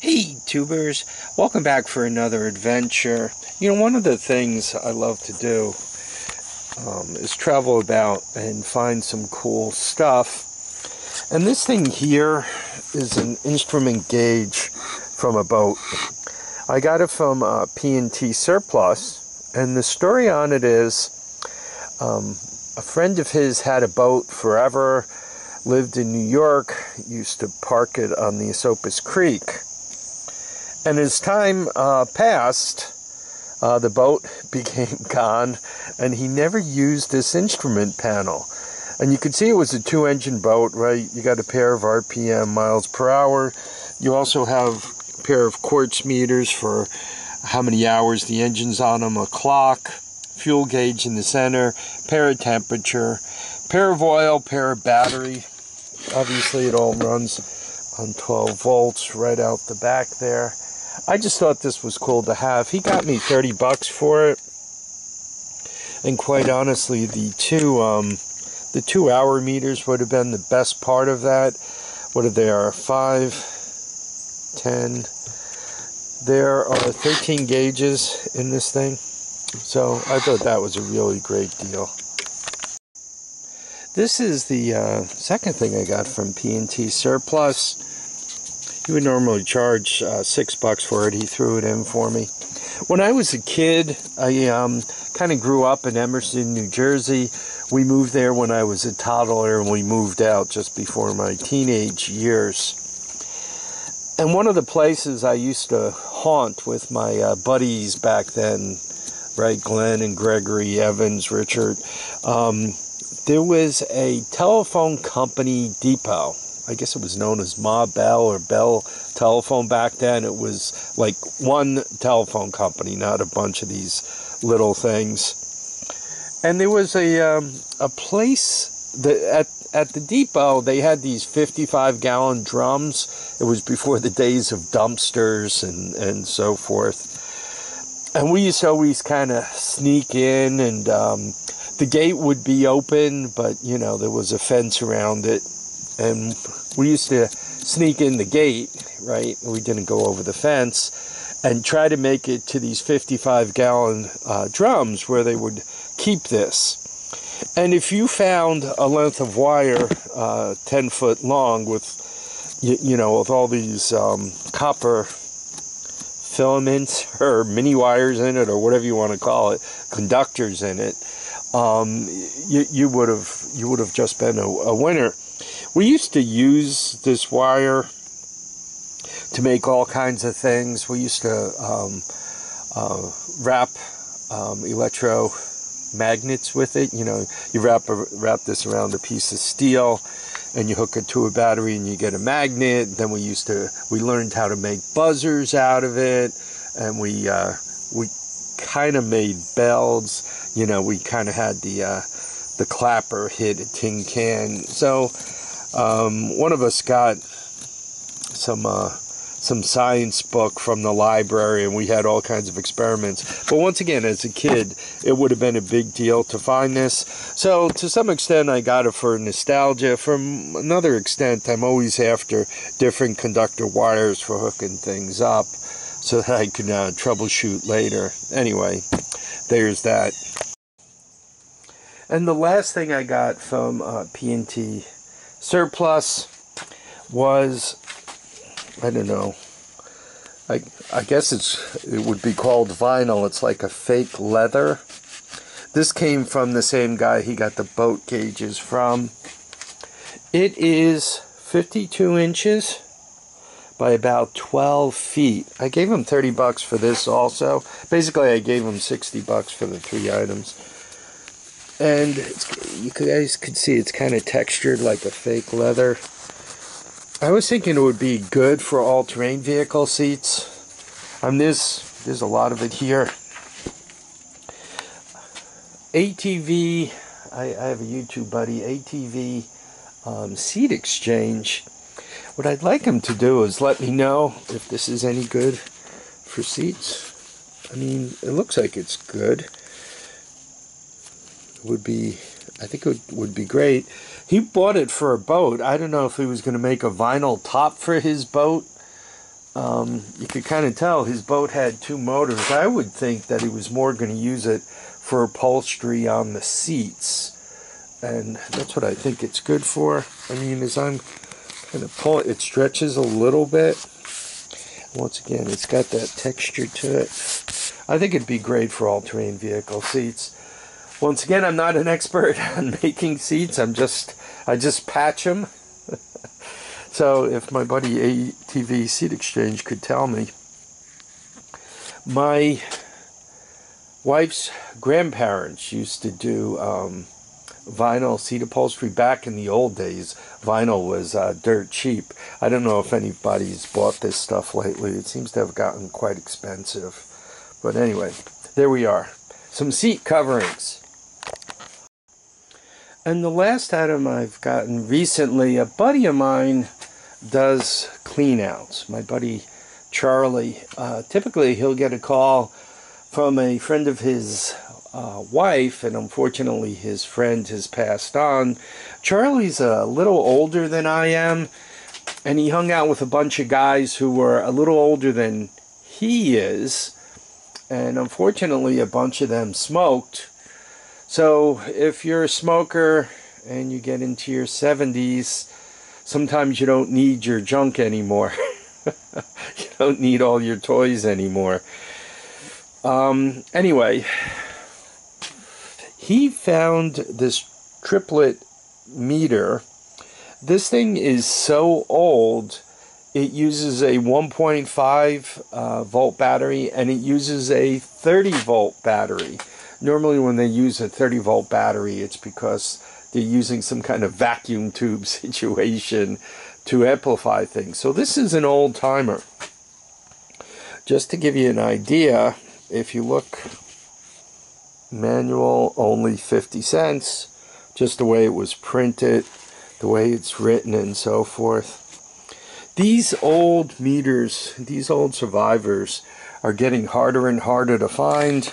Hey tubers, welcome back for another adventure. You know, one of the things I love to do is travel about and find some cool stuff. And this thing here is an instrument gauge from a boat. I got it from P&T Surplus, and the story on it is a friend of his had a boat forever, lived in New York, used to park it on the Esopus Creek. And as time passed, the boat became gone, and he never used this instrument panel. And you could see it was a two-engine boat, right? You got a pair of RPM, miles per hour. You also have a pair of quartz meters for how many hours the engine's on them, a clock, fuel gauge in the center, pair of temperature, pair of oil, pair of battery. Obviously, it all runs on 12 volts right out the back there. I just thought this was cool to have. He got me $30 for it, and quite honestly, the two hour meters would have been the best part of that. What are there? 5, 10. There are 13 gauges in this thing, so I thought that was a really great deal. This is the second thing I got from P&T Surplus. He would normally charge $6 for it. He threw it in for me. When I was a kid, I kind of grew up in Emerson, New Jersey. We moved there when I was a toddler, and we moved out just before my teenage years. And one of the places I used to haunt with my buddies back then, right, Glenn and Gregory, Evans, Richard, there was a telephone company depot. I guess it was known as Ma Bell or Bell Telephone back then. It was like one telephone company, not a bunch of these little things. And there was a place that at the depot, they had these 55-gallon drums. It was before the days of dumpsters and so forth. And we used to always kind of sneak in, and the gate would be open, but, you know, there was a fence around it. And we used to sneak in the gate, right? We didn't go over the fence, and try to make it to these 55-gallon drums where they would keep this. And if you found a length of wire 10 foot long with, you know, with all these copper filaments or mini wires in it, or whatever you want to call it, conductors in it, you would have just been a winner. We used to use this wire to make all kinds of things. We used to wrap electromagnets with it. You know, you wrap this around a piece of steel, and you hook it to a battery, and you get a magnet. Then we learned how to make buzzers out of it, and we kind of made bells. You know, we kind of had the clapper hit a tin can. So one of us got some science book from the library, and we had all kinds of experiments. But once again, as a kid, it would have been a big deal to find this. So to some extent, I got it for nostalgia. From another extent, I'm always after different conductor wires for hooking things up so that I can troubleshoot later. Anyway, there's that. And the last thing I got from P&T Surplus was, I don't know, I guess it would be called vinyl. It's like a fake leather. This came from the same guy he got the boat gauges from. It is 52 inches by about 12 feet. I gave him $30 for this also. Basically, I gave him $60 for the 3 items. And you guys could see it's kind of textured like a fake leather. I was thinking it would be good for all-terrain vehicle seats. There's a lot of it here. ATV, I have a YouTube buddy, ATV Seat Exchange. What I'd like him to do is let me know if this is any good for seats. I mean, it looks like it's good. I think it would be great. He bought it for a boat. I don't know if he was going to make a vinyl top for his boat, you could kind of tell his boat had two motors. I would think that he was more going to use it for upholstery on the seats. And that's what I think it's good for. I mean, as I'm kind of pulling, it stretches a little bit. Once again, it's got that texture to it. I think it'd be great for all-terrain vehicle seats. Once again, I'm not an expert on making seats. I just patch them. So if my buddy ATV Seat Exchange could tell me. My wife's grandparents used to do vinyl seat upholstery back in the old days. Vinyl was dirt cheap. I don't know if anybody's bought this stuff lately. It seems to have gotten quite expensive. But anyway, there we are. Some seat coverings. And the last item I've gotten recently, a buddy of mine does clean outs. My buddy Charlie, typically he'll get a call from a friend of his wife, and unfortunately his friend has passed on. Charlie's a little older than I am, and he hung out with a bunch of guys who were a little older than he is, and unfortunately a bunch of them smoked. So if you're a smoker and you get into your 70s, sometimes you don't need your junk anymore. You don't need all your toys anymore. Anyway, he found this Triplet Meter. This thing is so old, it uses a 1.5 volt battery, and it uses a 30 volt battery. Normally when they use a 30 volt battery, it's because they're using some kind of vacuum tube situation to amplify things. So this is an old timer. Just to give you an idea, if you look, manual, only 50 cents, just the way it was printed, the way it's written and so forth. These old meters, these old survivors, are getting harder and harder to find.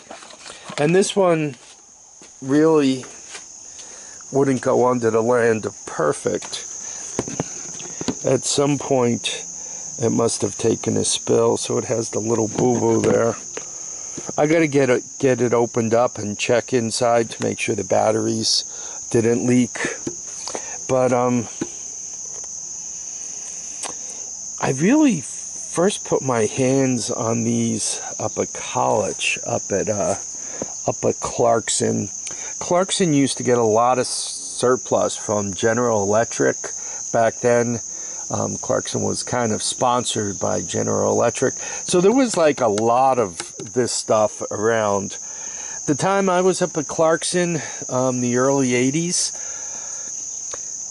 And this one really wouldn't go under the land of perfect. At some point, it must have taken a spill, so it has the little boo-boo there. I gotta get it opened up and check inside to make sure the batteries didn't leak. But I really first put my hands on these up at college, up at Clarkson. Clarkson used to get a lot of surplus from General Electric back then. Clarkson was kind of sponsored by General Electric, so there was like a lot of this stuff around. The time I was up at Clarkson, the early 80s,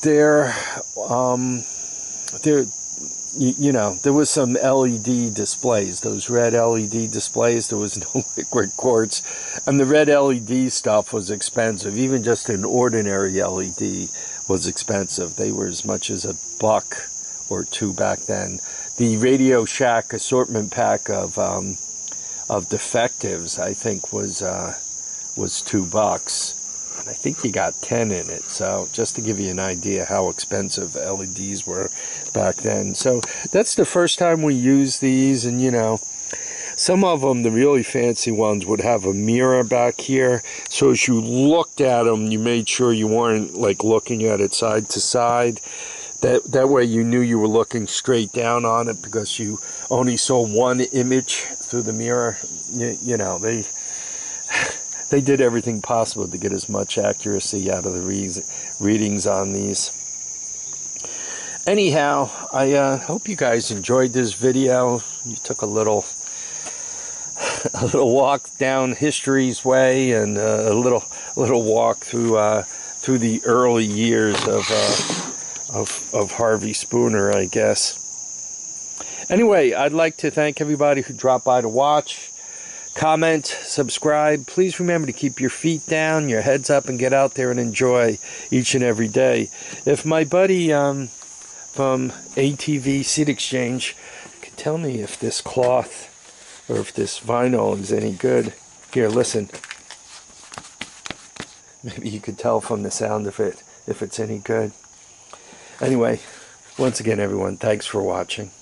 there was some LED displays, those red LED displays. There was no liquid quartz, and the red LED stuff was expensive. Even just an ordinary LED was expensive. They were as much as $1 or $2 back then. The Radio Shack assortment pack of defectives, I think, was $2. I think you got 10 in it. So just to give you an idea how expensive LEDs were back then. So that's the first time we used these, and some of them, the really fancy ones, would have a mirror back here. So as you looked at them, you made sure you weren't like looking at it side to side. That way you knew you were looking straight down on it, because you only saw one image through the mirror. They did everything possible to get as much accuracy out of the readings on these. Anyhow, I hope you guys enjoyed this video. You took a little walk down history's way, and a little walk through the early years of Harvey Spooner, I guess. Anyway, I'd like to thank everybody who dropped by to watch. Comment, subscribe. Please remember to keep your feet down, your heads up, and get out there and enjoy each and every day. If my buddy from ATV Seat Exchange could tell me if this cloth or if this vinyl is any good. Here, listen. Maybe you could tell from the sound of it if it's any good. Anyway, once again, everyone, thanks for watching.